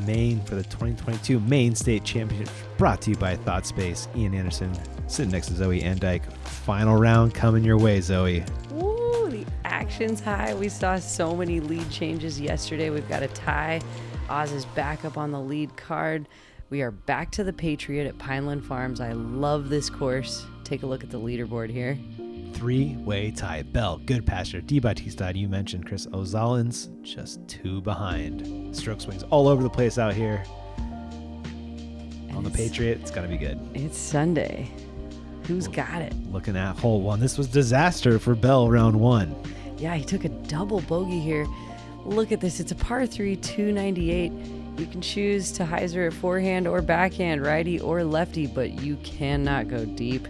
Maine for the 2022 Maine State Championship, brought to you by ThoughtSpace. Ian Anderson sitting next to Zoe Andike. Final round coming your way, Zoe. Woo, the action's high. We saw so many lead changes yesterday. We've got a tie. Oz is back up on the lead card. We are back to the Patriot at Pineland Farms. I love this course. Take a look at the leaderboard here. Three-way tie. Bell, Goodpasture, DiBattista, you mentioned Chris Ozolins, just 2 behind. Stroke swings all over the place out here. On the Patriot, it's got to be good. It's Sunday. Who's got it? Looking at hole 1. This was disaster for Bell round 1. Yeah, he took a double bogey here. Look at this. It's a par 3, 298. You can choose to hyzer it forehand or backhand, righty or lefty, but you cannot go deep.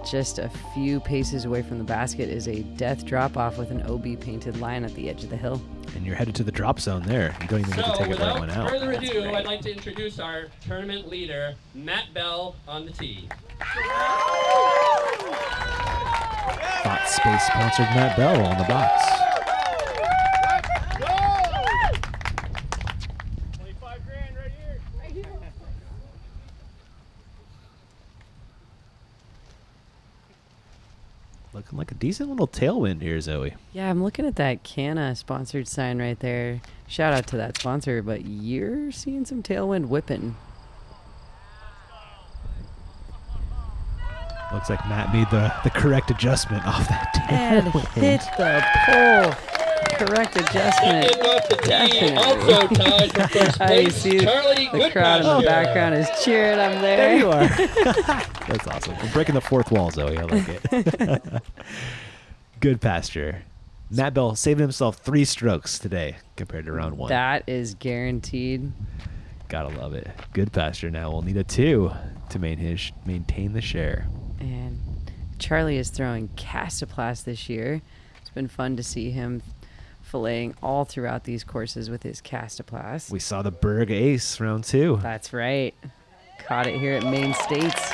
Just a few paces away from the basket is a death drop-off with an OB painted line at the edge of the hill. And you're headed to the drop zone there. You don't even need to take it right one out. Without further ado, I'd like to introduce our tournament leader, Matt Bell, on the tee. ThoughtSpace sponsored Matt Bell on the box. Looking like a decent little tailwind here, Zoe. Yeah, I'm looking at that Canna sponsored sign right there. Shout out to that sponsor, but you're seeing some tailwind whipping. Looks like Matt made the correct adjustment off that And tailwind. hit the pole. Correct adjustment. Definitely. Also tied for first Oh, you place, see Charlie the crowd in the Goodpasture. background is cheering. I'm there. There you are. That's awesome. We're breaking the fourth wall, Zoe. I like it. Goodpasture. Matt Bell saving himself 3 strokes today compared to round 1. That is guaranteed. Gotta love it. Goodpasture now will need a 2 to maintain the share. And Charlie is throwing Castoplast this year. It's been fun to see him filleting all throughout these courses with his Castoplast. We saw the Berg Ace round 2. That's right. Caught it here at Maine States.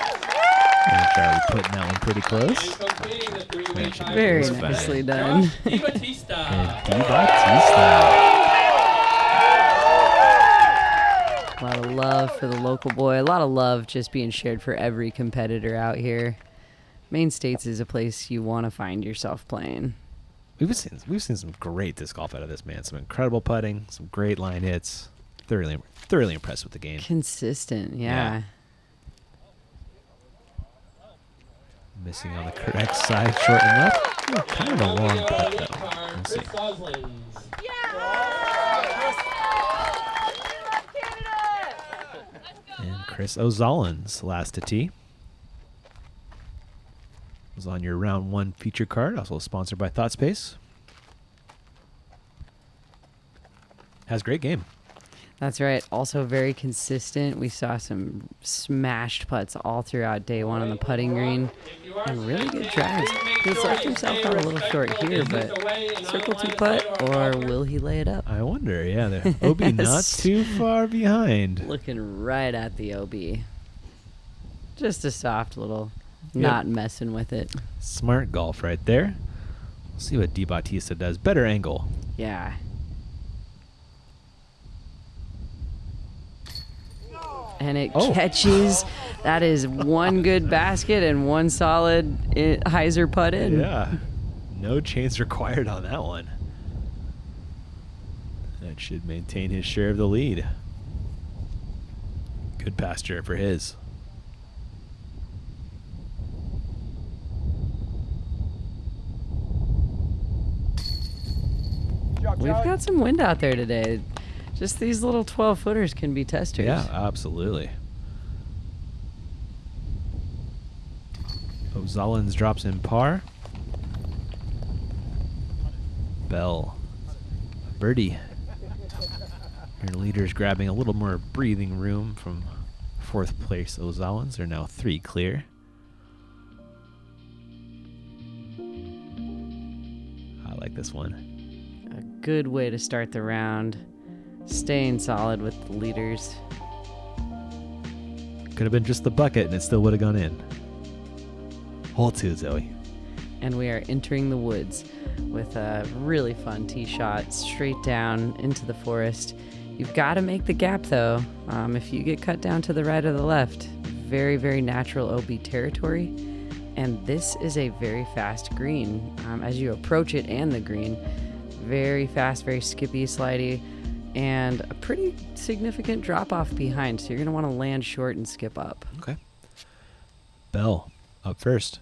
And Charlie putting that one pretty close. And completing the three-way tie. Very That's nicely fine. done. DiBattista. And DiBattista. A lot of love for the local boy. A lot of love just being shared for every competitor out here. Maine States is a place you want to find yourself playing. We've seen some great disc golf out of this man. Some incredible putting, some great line hits. Thoroughly impressed with the game. Consistent, yeah. Yeah. Missing on the correct side, short and left. Ooh, kind of a long putt though. Let's see. Chris Ozolins. And Chris Ozolins last to tee. Was on your round 1 feature card, also sponsored by ThoughtSpace. Has a great game. That's right. Also very consistent. We saw some smashed putts all throughout day 1 on the putting green. And really good drives. He's left himself out a little short here, but circle 2 putt, or will he lay it up? I wonder, yeah, the OB not too far behind. Looking right at the OB. Just a soft little, not messing with it. Smart golf right there. We'll see what DiBattista does. Better angle. Yeah. And it catches. That is 1 good basket and 1 solid hyzer putt in. Yeah. No chance required on that one. That should maintain his share of the lead. Goodpasture for his. We've got some wind out there today. Just these little 12-footers can be testers. Yeah, absolutely. Ozolins drops in par. Bell. Birdie. Your leader's grabbing a little more breathing room from 4th place Ozolins. They're now 3 clear. I like this one. A good way to start the round. Staying solid with the leaders. Could have been just the bucket and it still would have gone in. Hole 2, Zoe. And we are entering the woods with a really fun tee shot straight down into the forest. You've got to make the gap, though. If you get cut down to the right or the left, very, very natural OB territory. And this is a very fast green. As you approach it and the green, very fast, very skippy, slidey, and a pretty significant drop off behind. So you're going to want to land short and skip up. Okay. Bell up first.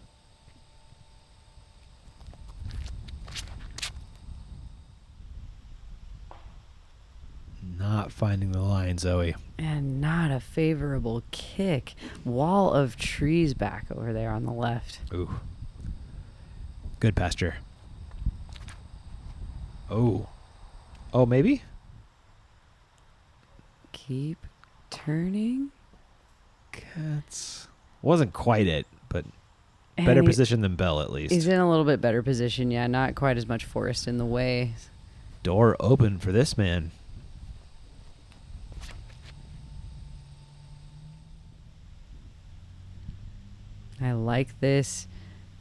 Not finding the line, Zoe. And not a favorable kick. Wall of trees back over there on the left. Ooh. Goodpasture. Oh. Oh, maybe? Keep turning. Cats. Wasn't quite it, but better position than Bell at least. He's in a little bit better position, yeah. Not quite as much forest in the way. Door open for this man. I like this.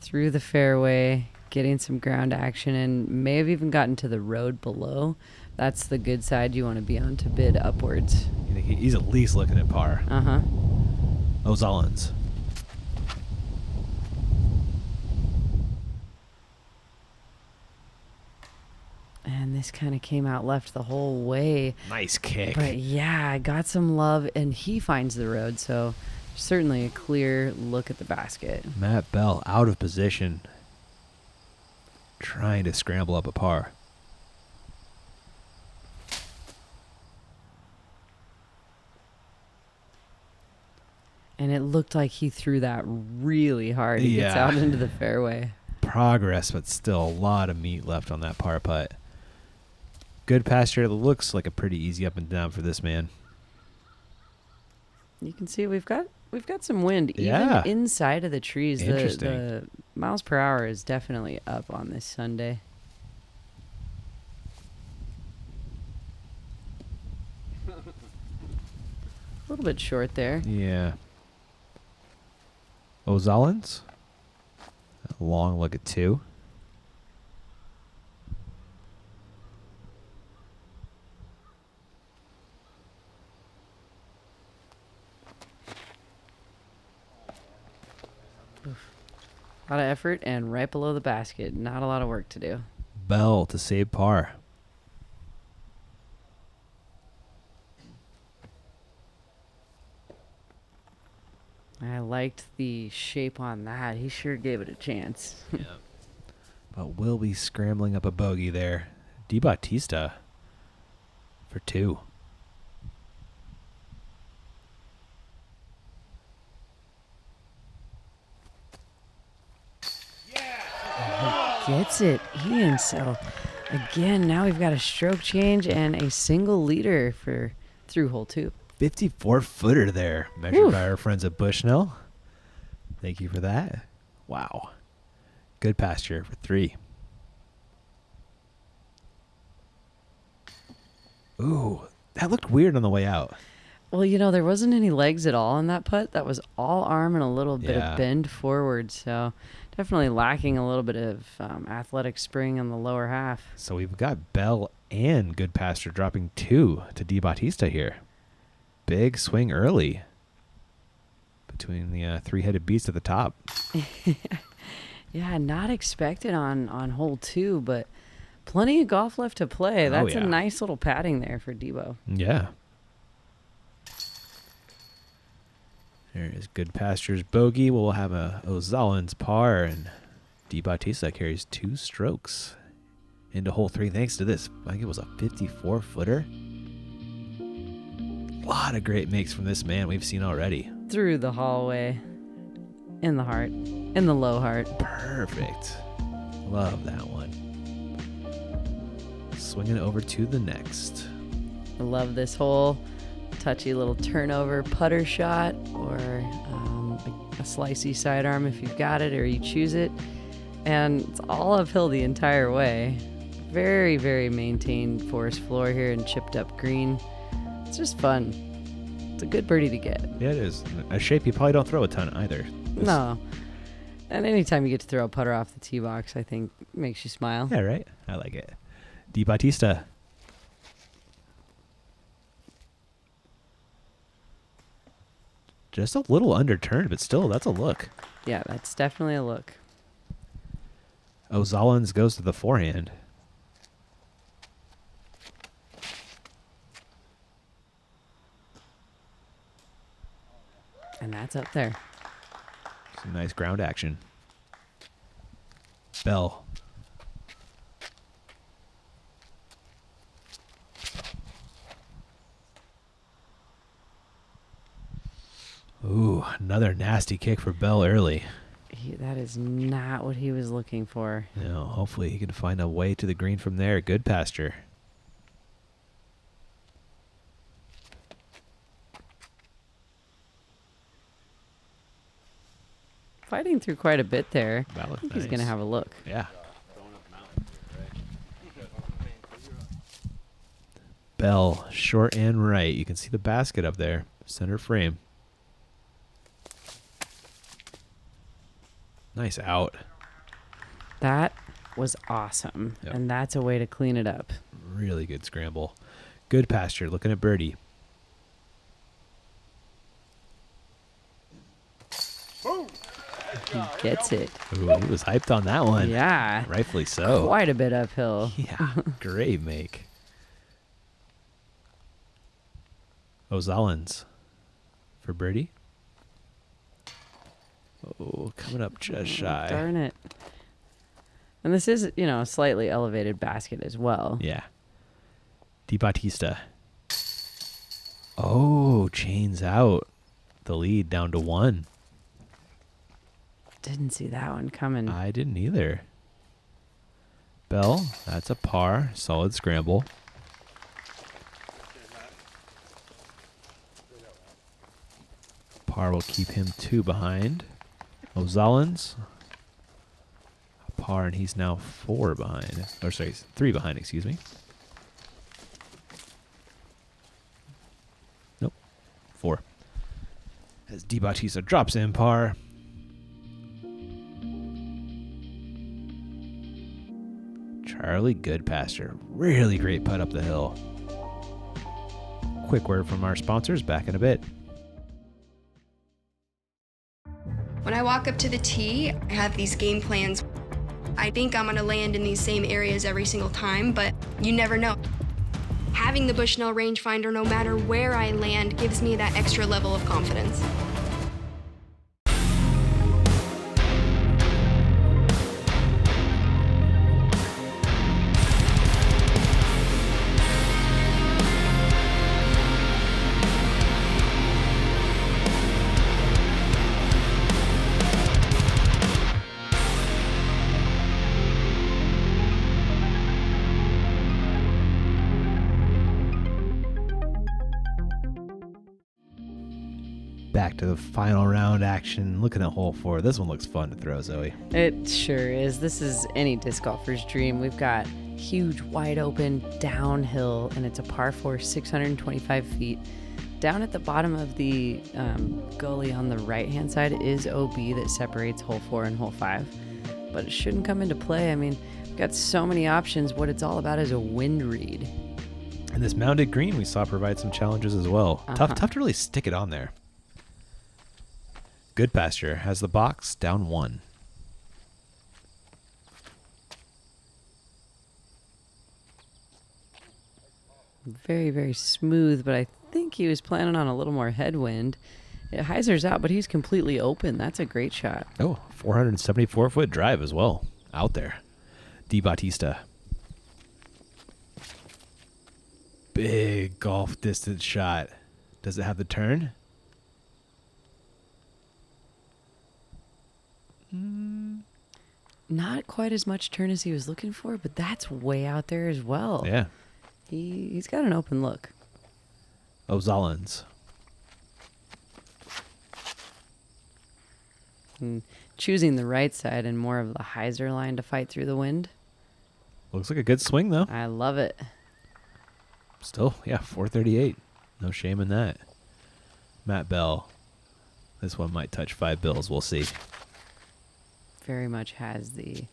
Through the fairway, getting some ground action, and may have even gotten to the road below. That's the good side you want to be on to bid upwards. He's at least looking at par. Uh-huh. Ozolins. And this kind of came out left the whole way. Nice kick. But yeah, I got some love, and he finds the road, so certainly a clear look at the basket. Matt Bell out of position. Trying to scramble up a par. And it looked like he threw that really hard. He gets out into the fairway. Progress, but still a lot of meat left on that par putt. Goodpasture looks like a pretty easy up and down for this man. You can see we've got some wind Yeah. even inside of the trees. Interesting. The miles per hour is definitely up on this Sunday. A little bit short there. Yeah. Ozolins. A long look at 2. A lot of effort and right below the basket. Not a lot of work to do. Bell to save par. I liked the shape on that. He sure gave it a chance. Yeah. But will be scrambling up a bogey there. DiBattista for 2. Gets it, Ian. So again, now we've got a stroke change and a single leader for through hole 2. 54-footer there, measured by our friends at Bushnell. Thank you for that. Wow. Goodpasture for 3. Ooh, that looked weird on the way out. Well, you know, there wasn't any legs at all in that putt. That was all arm and a little bit of bend forward. So definitely lacking a little bit of athletic spring on the lower half. So we've got Bell and Goodpasture dropping 2 to DiBattista here. Big swing early between the 3-headed beast at the top. Yeah, not expected on hole 2, but plenty of golf left to play. That's a nice little padding there for Debo. Yeah. There is Goodpasture's bogey. We'll have a Ozolins par, and DiBattista carries 2 strokes into hole 3 thanks to this. I think it was a 54-footer. A lot of great makes from this man we've seen already. Through the hallway, in the heart, in the low heart. Perfect. Love that one. Swinging over to the next. I love this hole. Touchy little turnover putter shot, or a slicey sidearm if you've got it or you choose it. And it's all uphill the entire way. Very, very maintained forest floor here and chipped up green. It's just fun. It's a good birdie to get. Yeah, it is. A shape you probably don't throw a ton either. No. And anytime you get to throw a putter off the tee box, I think makes you smile. Yeah, right? I like it. DiBattista. Just a little underturned, but still, that's a look. Yeah, that's definitely a look. Ozolins goes to the forehand. And that's up there. Some nice ground action. Bell. Ooh, another nasty kick for Bell early. That is not what he was looking for. No, hopefully he can find a way to the green from there. Goodpasture. Fighting through quite a bit there. That I looked think he's nice. going to have a look. Yeah. Bell, short and right. You can see the basket up there. Center frame. Nice out. That was awesome. Yep. And that's a way to clean it up. Really good scramble. Goodpasture looking at birdie. He gets it. Ooh, he was hyped on that one. Yeah. Rightfully so. Quite a bit uphill. Yeah, great make. Ozolins for birdie. Oh, coming up just shy. Darn it. And this is, a slightly elevated basket as well. Yeah. DiBattista. Oh, chains out. The lead down to 1. Didn't see that one coming. I didn't either. Bell, that's a par. Solid scramble. Par will keep him 2 behind. Ozolins. A par, and he's now 4 behind. Or sorry, 3 behind, excuse me. Nope. 4. As DiBattista drops in par. Charlie Goodpasture. Really great putt up the hill. Quick word from our sponsors. Back in a bit. When I walk up to the tee, I have these game plans. I think I'm going to land in these same areas every single time, but you never know. Having the Bushnell rangefinder, no matter where I land, gives me that extra level of confidence. Back to the final round action. Looking at hole 4. This one looks fun to throw, Zoe. It sure is. This is any disc golfer's dream. We've got huge, wide open, downhill, and it's a par 4, 625 feet. Down at the bottom of the gully on the right-hand side is OB that separates hole 4 and hole 5. But it shouldn't come into play. I mean, we've got so many options. What it's all about is a wind read. And this mounded green we saw provide some challenges as well. Tough to really stick it on there. Goodpasture has the box down 1. Very, very smooth, but I think he was planning on a little more headwind. Heiser's out, but he's completely open. That's a great shot. Oh, 474-foot drive as well. Out there. DiBattista. Big golf distance shot. Does it have the turn? Not quite as much turn as he was looking for, but that's way out there as well. Yeah. He's got an open look. Ozolins. And choosing the right side and more of the Heiser line to fight through the wind. Looks like a good swing, though. I love it. Still, yeah, 438. No shame in that. Matt Bell. This one might touch 5 bills. We'll see. Very much has the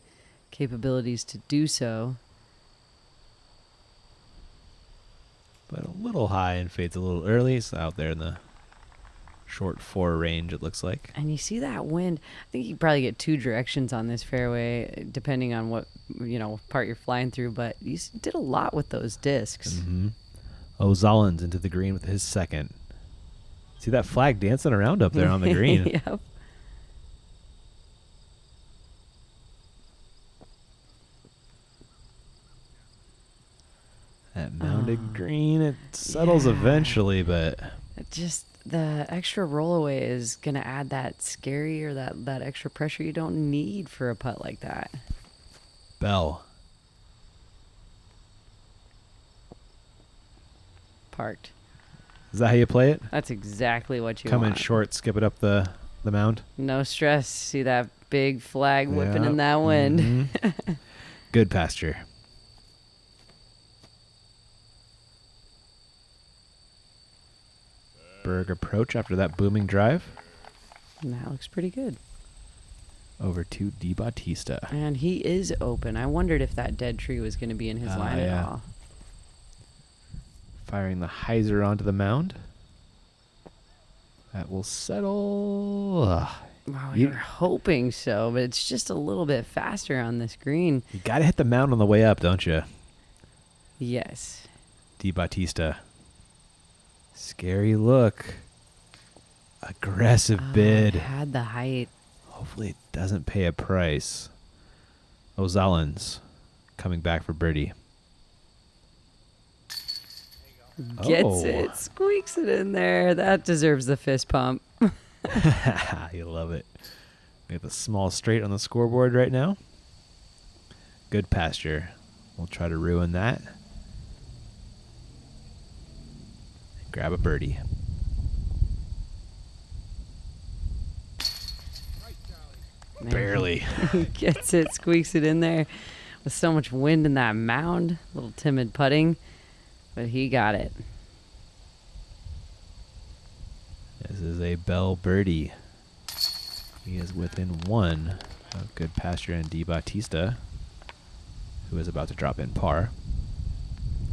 capabilities to do so. But a little high and fades a little early. It's out there in the Short 4 range, it looks like. And you see that wind. I think you can probably get 2 directions on this fairway, depending on what part you're flying through. But you did a lot with those discs. Mm-hmm. Ozolins into the green with his second. See that flag dancing around up there on the green. Yep. That mounded green, it settles eventually, but Just the extra rollaway is going to add that scary or that extra pressure you don't need for a putt like that. Bell. Parked. Is that how you play it? That's exactly what you Come want. in short, skip it up the mound. No stress. See that big flag whipping Yeah. in that wind. Mm-hmm. Goodpasture. Berg approach after that booming drive. And that looks pretty good. Over to DiBattista. And he is open. I wondered if that dead tree was going to be in his line yeah. at all. Firing the hyzer onto the mound. That will settle. Wow, You- you're hoping so, but it's just a little bit faster on this green. You got to hit the mound on the way up, don't you? Yes. DiBattista. Scary look. Aggressive bid. Had the height. Hopefully it doesn't pay a price. Ozolins coming back for birdie. Gets it. Squeaks it in there. That deserves the fist pump. You love it. We have a small straight on the scoreboard right now. Goodpasture. We'll try to ruin that. Grab a birdie. Man, Barely. He gets it. Squeaks it in there. With so much wind in that mound. Little timid putting. But he got it. This is a Bell birdie. He is within one of Goodpasture and DiBattista, who is about to drop in par.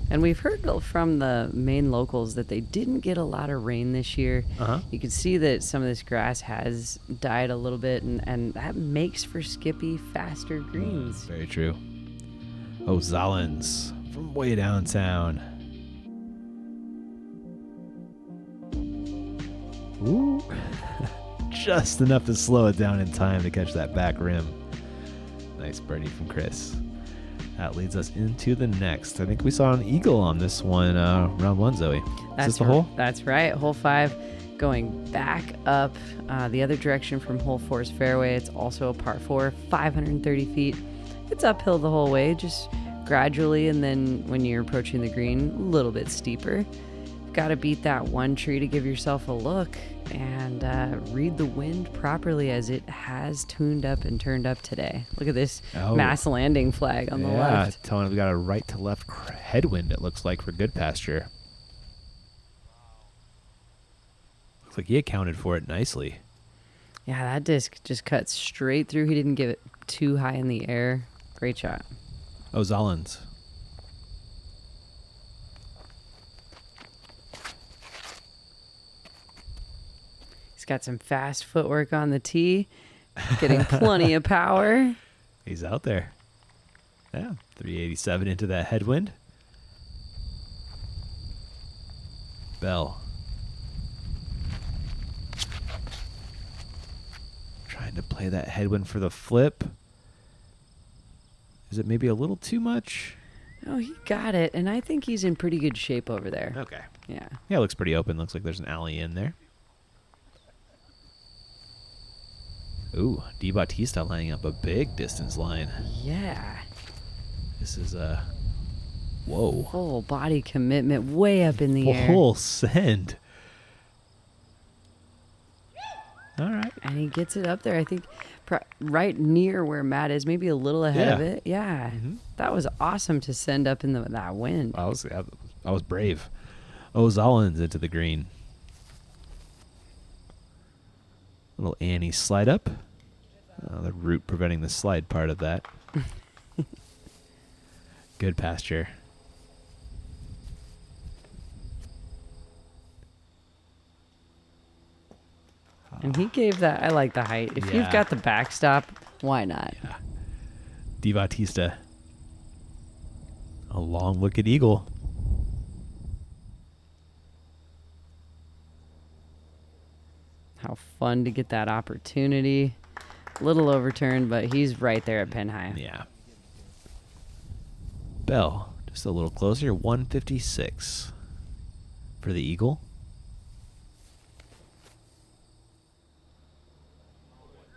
And we've heard from the Maine locals that they didn't get a lot of rain this year. Uh-huh. You can see that some of this grass has died a little bit, and that makes for skippy, faster greens. Very true. Ozolins from way downtown. Ooh. Just enough to slow it down in time to catch that back rim. Nice birdie from Chris. That leads us into the next. I think we saw an eagle on this one, round one, Zoe. Is this the hole? That's right. Hole 5 going back up the other direction from hole 4's fairway. It's also a par 4, 530 feet. It's uphill the whole way, just gradually, and then when you're approaching the green, a little bit steeper. Got to beat that one tree to give yourself a look and read the wind properly, as it has tuned up and turned up today. Look at this mass landing flag on the left. Yeah, telling we got a right to left headwind, it looks like, for Goodpasture. Looks like he accounted for it nicely. Yeah, that disc just cut straight through. He didn't give it too high in the air. Great shot. Ozolins. He's got some fast footwork on the tee, getting plenty of power. He's out there. Yeah, 387 into that headwind. Bell. Trying to play that headwind for the flip. Is it maybe a little too much? Oh, he got it, and I think he's in pretty good shape over there. Okay. Yeah. Yeah, it looks pretty open. Looks like there's an alley in there. Ooh, DiBattista laying up a big distance line. Yeah. This is a... Whoa. Full body commitment way up in the air. Full send. All right. And he gets it up there, I think, right near where Matt is, maybe a little ahead of Yeah. it. Yeah. Mm-hmm. That was awesome to send up in that wind. I was brave. Ozolins into the green. Little Annie slide up. The root preventing the slide part of that. Goodpasture. And he gave that. I like the height. If you've Yeah. got the backstop, why not? Yeah. DiBattista. A long wicked eagle. How fun to get that opportunity. Little overturned, but he's right there at pin high. Yeah. Bell, just a little closer. 156 for the eagle.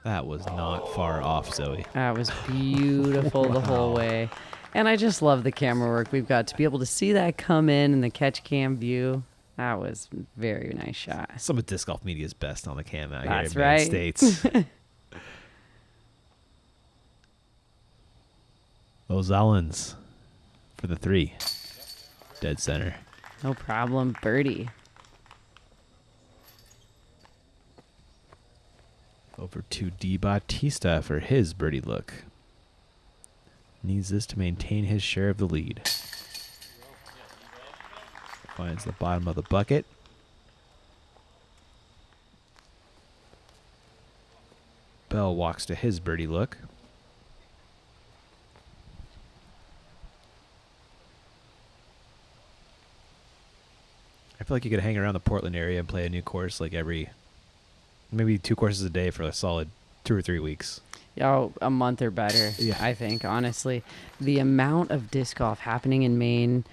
That was not far off, Zoe. That was beautiful the whole way. And I just love the camera work we've got to be able to see that come in the catch cam view. That was a very nice shot. Some of disc golf media's best on the cam out That's here in right. the States. Ozolins for the 3. Dead center. No problem. Birdie. Over to DiBattista for his birdie look. Needs this to maintain his share of the lead. Finds the bottom of the bucket. Bell walks to his birdie look. I feel like you could hang around the Portland area and play a new course like maybe 2 courses a day for a solid 2 or 3 weeks. Oh, a month or better, Yeah. I think, honestly. The amount of disc golf happening in Maine,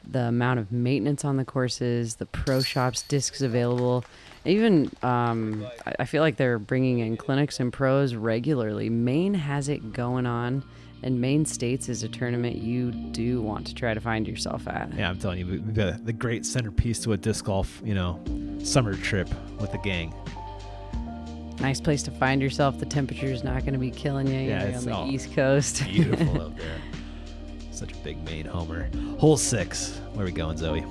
the amount of maintenance on the courses, the pro shops, discs available. Even, I feel like they're bringing in clinics and pros regularly. Maine has it going on, and Maine States is a tournament you do want to try to find yourself at. Yeah, I'm telling you, we've got the great centerpiece to a disc golf, summer trip with the gang. Nice place to find yourself. The temperature's not going to be killing you. Yeah, You're it's on the all East Coast. Beautiful out there. Such a big Maine homer. Hole 6. Where are we going, Zoe?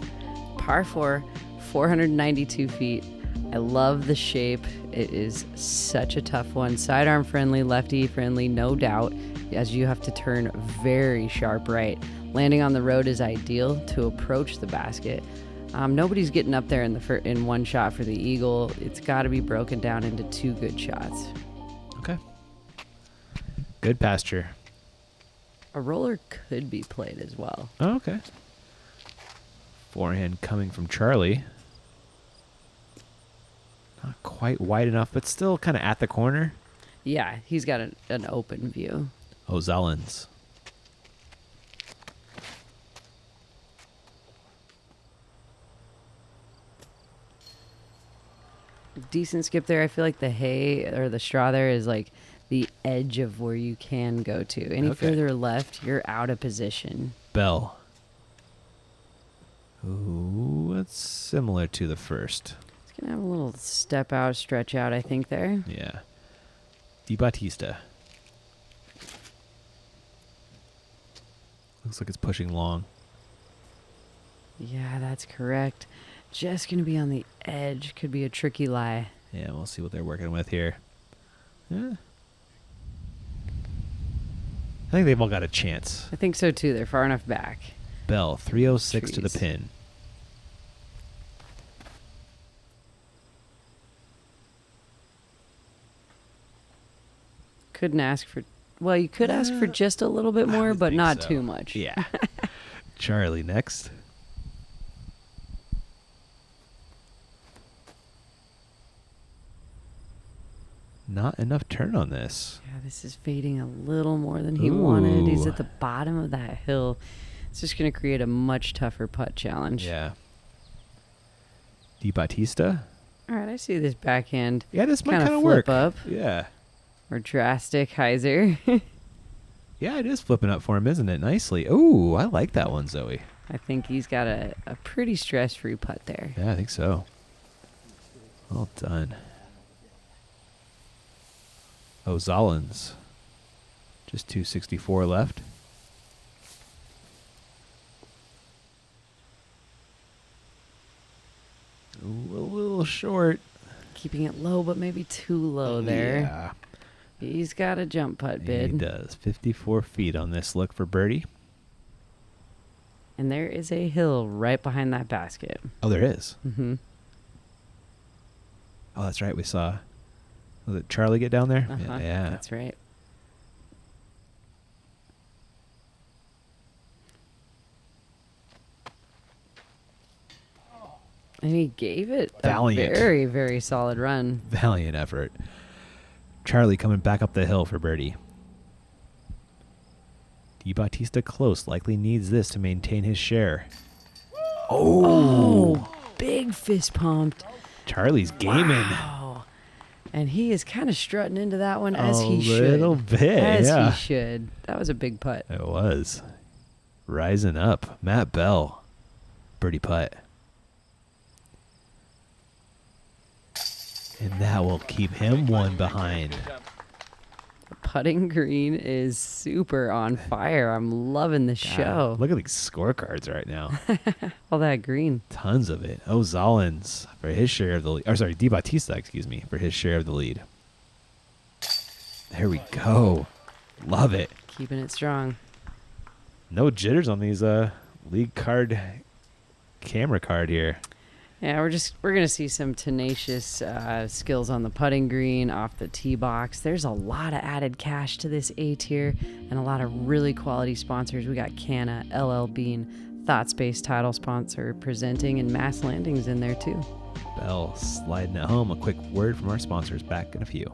Par 4, 492 feet. I love the shape. It is such a tough one. Sidearm friendly, lefty friendly, no doubt, as you have to turn very sharp right. Landing on the road is ideal to approach the basket. Nobody's getting up there in one shot for the eagle. It's got to be broken down into 2 good shots. Okay. Goodpasture. A roller could be played as well. Oh, okay. Forehand coming from Charlie. Not quite wide enough, but still kind of at the corner. Yeah, he's got an open view. Ozolins. Decent skip there. I feel like the hay or the straw there is like the edge of where you can go to. Any Okay. further left, you're out of position. Bell. Ooh, it's similar to the first. It's going to have a little step out, stretch out, I think, there. Yeah. DiBattista. Looks like it's pushing long. Yeah, that's correct. Just going to be on the edge. Could be a tricky lie. Yeah, we'll see what they're working with here. Yeah. I think they've all got a chance. I think so, too. They're far enough back. Bell, 306 to the Trees. pin. Couldn't ask for... Well, you could ask for just a little bit I more, would but think not so. too much. Yeah. Charlie next. Not enough turn on this. Yeah, this is fading a little more than he wanted. He's Ooh. at the bottom of that hill. It's just going to create a much tougher putt challenge. Yeah. DiBattista. All right, I see this backhand Yeah, this might kind kind of of work. flip up Yeah. or drastic hyzer. Yeah, it is flipping up for him, isn't it? Nicely. Ooh, I like that one, Zoe. I think he's got a pretty stress-free putt there. Yeah, I think so. Well done. Ozolins. Just 264 left. Ooh, a little short. Keeping it low, but maybe too low there. Yeah, He's got a jump putt he bid. does. 54 feet on this look for birdie. And there is a hill right behind that basket. Oh, there is. Mm-hmm. Oh, that's right. We saw Was it Charlie get down there? Uh-huh, Yeah. that's right. And he gave it Valiant. a very, very solid run. Valiant effort. Charlie coming back up the hill for birdie. DiBattista close. Likely needs this to maintain his share. Oh, big fist pumped. Charlie's gaming. Wow. And he is kind of strutting into that one as he should. A little bit, As yeah. he should. That was a big putt. It was. Rising up. Matt Bell. Birdie putt. And that will keep him one behind. The putting green is super on fire. I'm loving the show. Look at these scorecards right now. All that green. Tons of it. Ozolins for his share of the lead. Or sorry, DiBattista, excuse me, for his share of the lead. There we go. Love it. Keeping it strong. No jitters on these league card camera card here. Yeah, we're gonna see some tenacious skills on the putting green, off the tee box. There's a lot of added cash to this A tier, and a lot of really quality sponsors. We got Canna, LL Bean, ThoughtSpace title sponsor presenting, and Mass Landings in there too. Bell sliding at home. A quick word from our sponsors. Back in a few.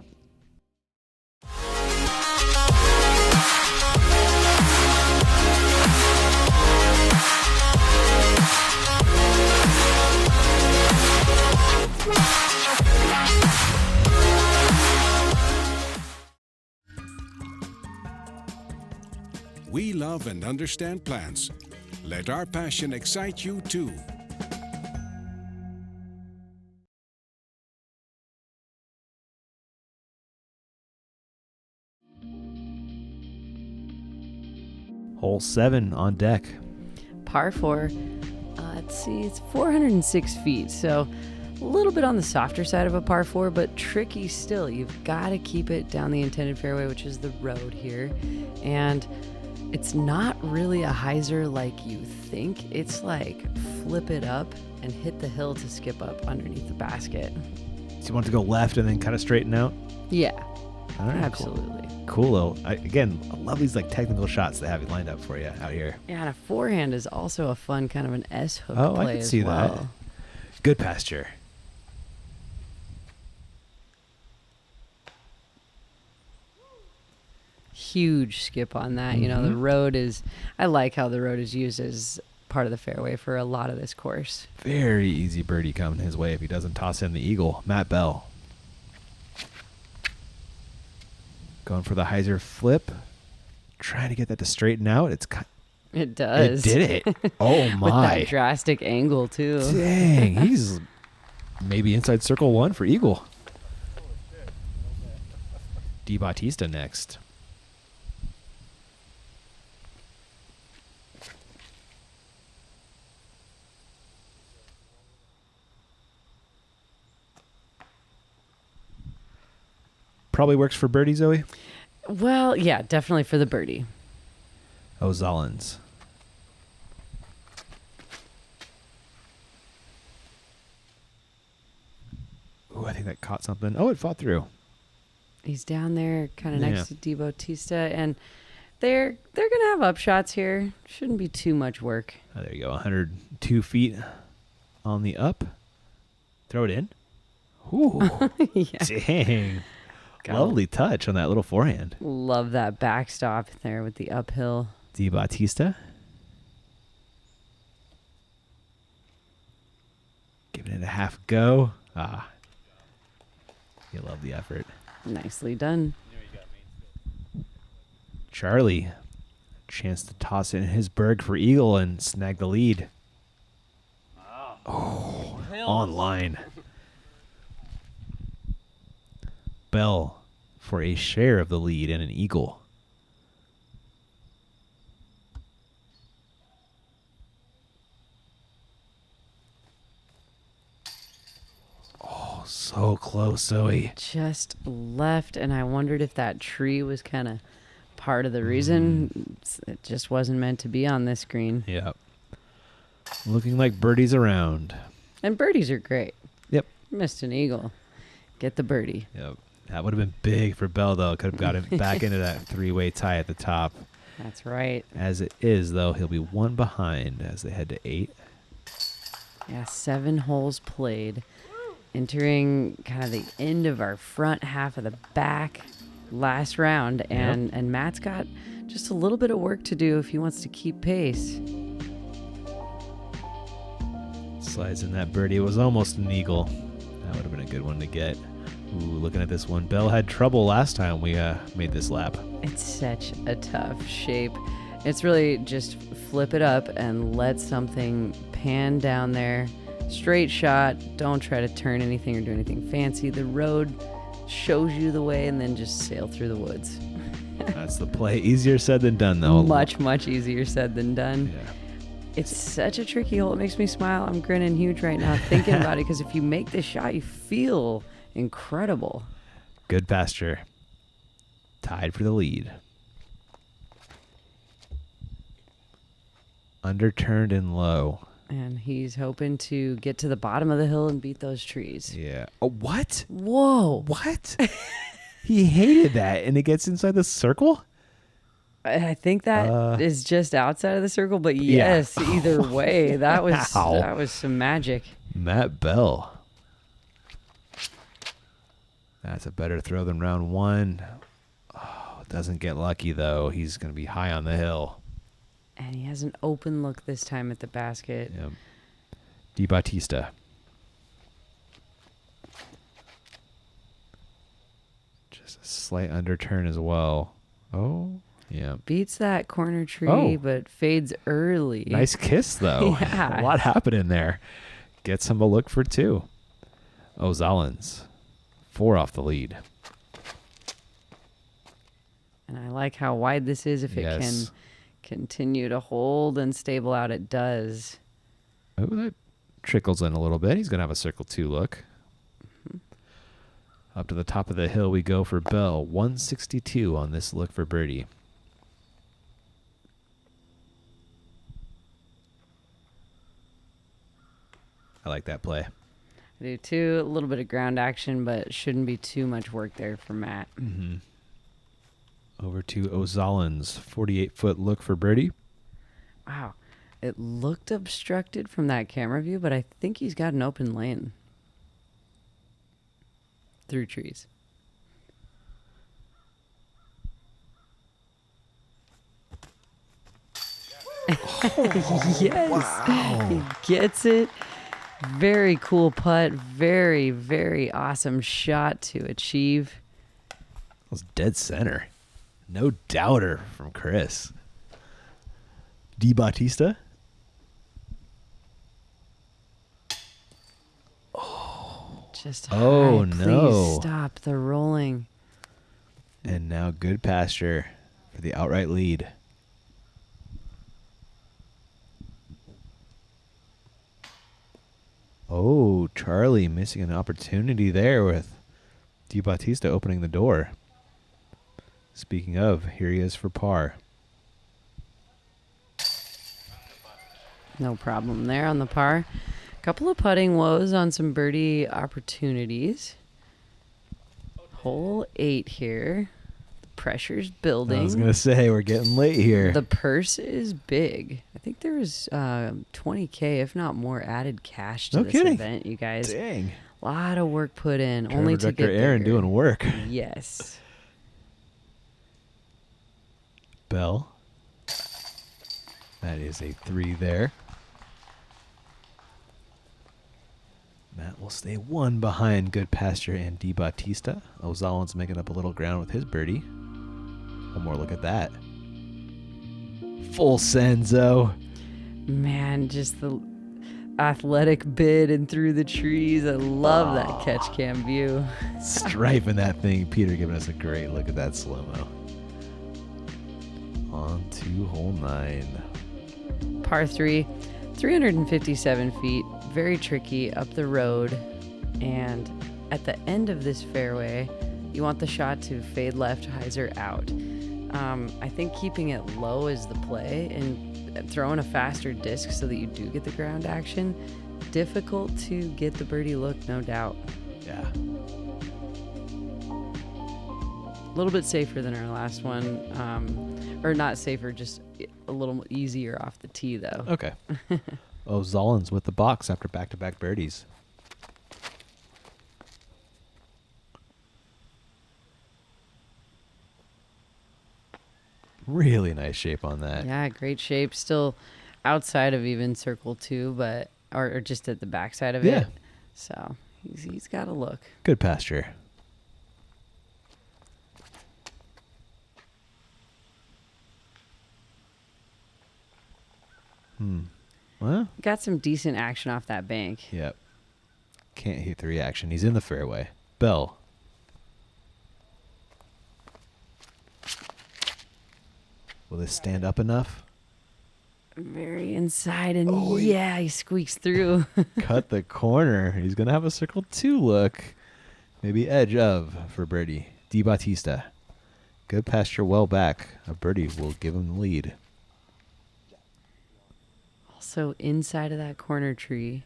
We love and understand plants. Let our passion excite you too. Hole 7 on deck. Par 4. Let's see, it's 406 feet, so a little bit on the softer side of a par 4, but tricky still. You've got to keep it down the intended fairway, which is the road here. And it's not really a hyzer like you think. It's like flip it up and hit the hill to skip up underneath the basket. So you want to go left and then kind of straighten out? Yeah, All right, absolutely. Cool. Again, I love these like technical shots they have lined up for you out here. Yeah, and a forehand is also a fun kind of an S-hook Oh, play I can as see well. that. Goodpasture. Huge skip on that. You know, the road is, I like how the road is used as part of the fairway for a lot of this course. Very easy birdie coming his way if he doesn't toss in the eagle. Matt Bell. Going for the hyzer flip. Trying to get that to straighten out. It does. It did it. Oh With my. that drastic angle too. Dang. He's maybe inside circle 1 for eagle. DiBattista next. Probably works for birdie, Zoe. Well, yeah, definitely for the birdie. Ozolins. Ooh, I think that caught something. Oh, it fought through. He's down there kind of Yeah. next to DiBattista, and they're gonna have upshots here. Shouldn't be too much work. Oh, there you go. 102 feet on the up. Throw it in. Ooh. Yeah. Dang. Got Lovely touch on that little forehand. Love that backstop there with the uphill. DiBattista. Giving it a half go. Ah. You love the effort. Nicely done. Charlie. Chance to toss in his berg for eagle and snag the lead. Oh, online. Bell for a share of the lead and an eagle. Oh, so close, Zoe. Just left, and I wondered if that tree was kind of part of the reason. It just wasn't meant to be on this green. Yep. Looking like birdies around. And birdies are great. Yep. Missed an eagle. Get the birdie. Yep. That would have been big for Bell, though. Could have got him back into that three-way tie at the top. That's right. As it is, though, he'll be one behind as they head to 8. Yeah, 7 holes played. Entering kind of the end of our front half of the back last round. And Matt's got just a little bit of work to do if he wants to keep pace. Slides in that birdie. It was almost an eagle. That would have been a good one to get. Ooh, looking at this one. Bell had trouble last time we made this lap. It's such a tough shape. It's really just flip it up and let something pan down there. Straight shot. Don't try to turn anything or do anything fancy. The road shows you the way, and then just sail through the woods. That's the play. Easier said than done, though. Much easier said than done. Yeah. It's such a tricky hole. It makes me smile. I'm grinning huge right now thinking about it, because if you make this shot, you feel incredible. Goodpasture tied for the lead. Underturned and low. And he's hoping to get to the bottom of the hill and beat those trees. Yeah. Oh, what? Whoa. What? He hated that, and it gets inside the circle? I think that is just outside of the circle, but Yeah. yes, either way, that was Wow. that was some magic. Matt Bell. That's a better throw than round 1. Oh, doesn't get lucky, though. He's going to be high on the hill. And he has an open look this time at the basket. Yep. DiBattista. Just a slight underturn as well. Oh, yeah. Beats that corner tree, Oh. but fades early. Nice kiss, though. Yeah. A lot happening there. Gets him a look for 2. Ozolins. 4 off the lead. And I like how wide this is. If it Yes. can continue to hold and stable out, it does. Oh, that trickles in a little bit. He's going to have a circle 2 look. Up to the top of the hill we go for Bell. 162 on this look for birdie. I like that play. I do too. A little bit of ground action, but shouldn't be too much work there for Matt. Mm-hmm. Over to Ozolins. 48-foot look for birdie. Wow. It looked obstructed from that camera view, but I think he's got an open lane through trees. Yes. Wow. He gets it. Very cool putt. Very, very awesome shot to achieve. That was dead center. No doubter from Chris. DiBattista. Just Oh, high. no. Please stop the rolling. And now Goodpasture for the outright lead. Oh, Charlie missing an opportunity there with DiBattista opening the door. Speaking of, here he is for par. No problem there on the par. Couple of putting woes on some birdie opportunities. Hole 8 here. The pressure's building. I was going to say, we're getting late here. The purse is big. I think there was $20K, if not more, added cash to No this kidding. event, you guys. Dang. A lot of work put in, Trevor only to Director get Aaron there. doing work. Yes. Bell. That is a 3 there. Matt will stay 1 behind Goodpasture and DiBattista. Ozolins making up a little ground with his birdie. One more look at that. Full Senzo. Man, just the athletic bid and through the trees. I love that catch cam view. Striping that thing. Peter giving us a great look at that slow-mo. On to hole 9. Par 3, 357 feet, very tricky up the road. And at the end of this fairway, you want the shot to fade left, hyzer out. I think keeping it low is the play and throwing a faster disc so that you do get the ground action. Difficult to get the birdie look, no doubt. Yeah. A little bit safer than our last one. Or not safer, just a little easier off the tee, though. Okay. Ozolins with the box after back-to-back birdies. Really nice shape on that. Yeah, great shape. Still outside of even circle 2, but or just at the backside of Yeah. it. So he's got a look. Goodpasture. Well, Got some decent action off that bank. yep. Can't hit the reaction. He's in the fairway. Bell. Will this stand up enough? Very inside, and Oh, yeah, he squeaks through. Cut the corner. He's going to have a circle 2 look. Maybe edge of for birdie. DiBattista. Goodpasture well back. A birdie will give him the lead. Also inside of that corner tree.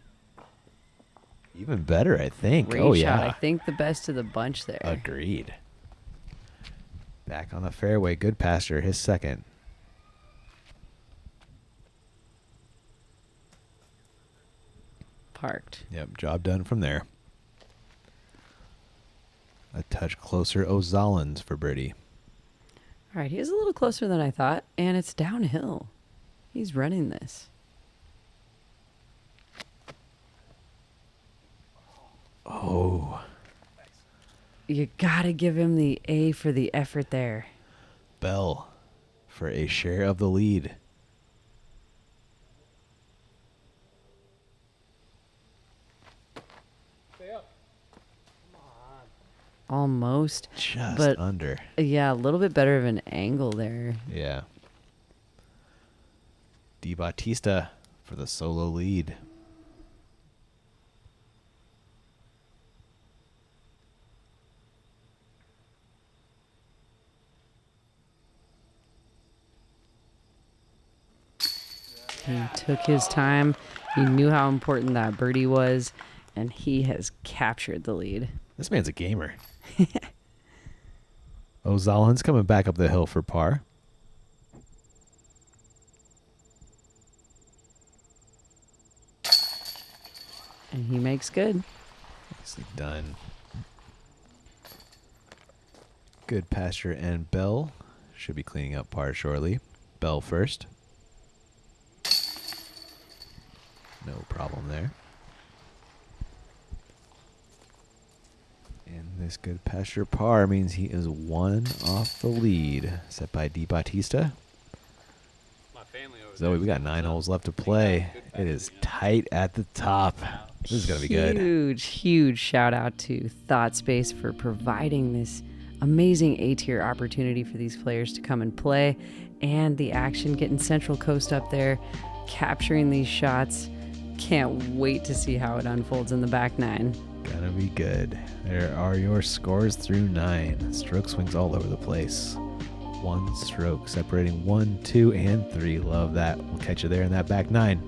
Even better, I think. Great oh, shot. yeah. I think the best of the bunch there. Agreed. Back on the fairway. Goodpasture, his second. Parked. Yep, job done from there. A touch closer, Ozolins for birdie. All right, he's a little closer than I thought, and it's downhill. He's running this. Oh, You gotta give him the A for the effort there. Bell for a share of the lead. Almost. Just But- under. Yeah, a little bit better of an angle there. Yeah. DiBattista for the solo lead. He took his time. He knew how important that birdie was, and he has captured the lead. This man's a gamer. Ozolins coming back up the hill for par. And he makes good. Nicely done. Goodpasture and Bell should be cleaning up par shortly. Bell first. No problem there. And this Goodpasture par means he is one off the lead, set by DiBattista. Zoe, we got 9 holes left to play. It is tight at the top. This is going to be good. Huge shout out to ThoughtSpace for providing this amazing A-tier opportunity for these players to come and play, and the action getting Central Coast up there, capturing these shots. Can't wait to see how it unfolds in the back 9. Gonna be good. There are your scores through 9. Stroke swings all over the place. 1 stroke separating 1, 2, and 3. Love that. We'll catch you there in that back 9.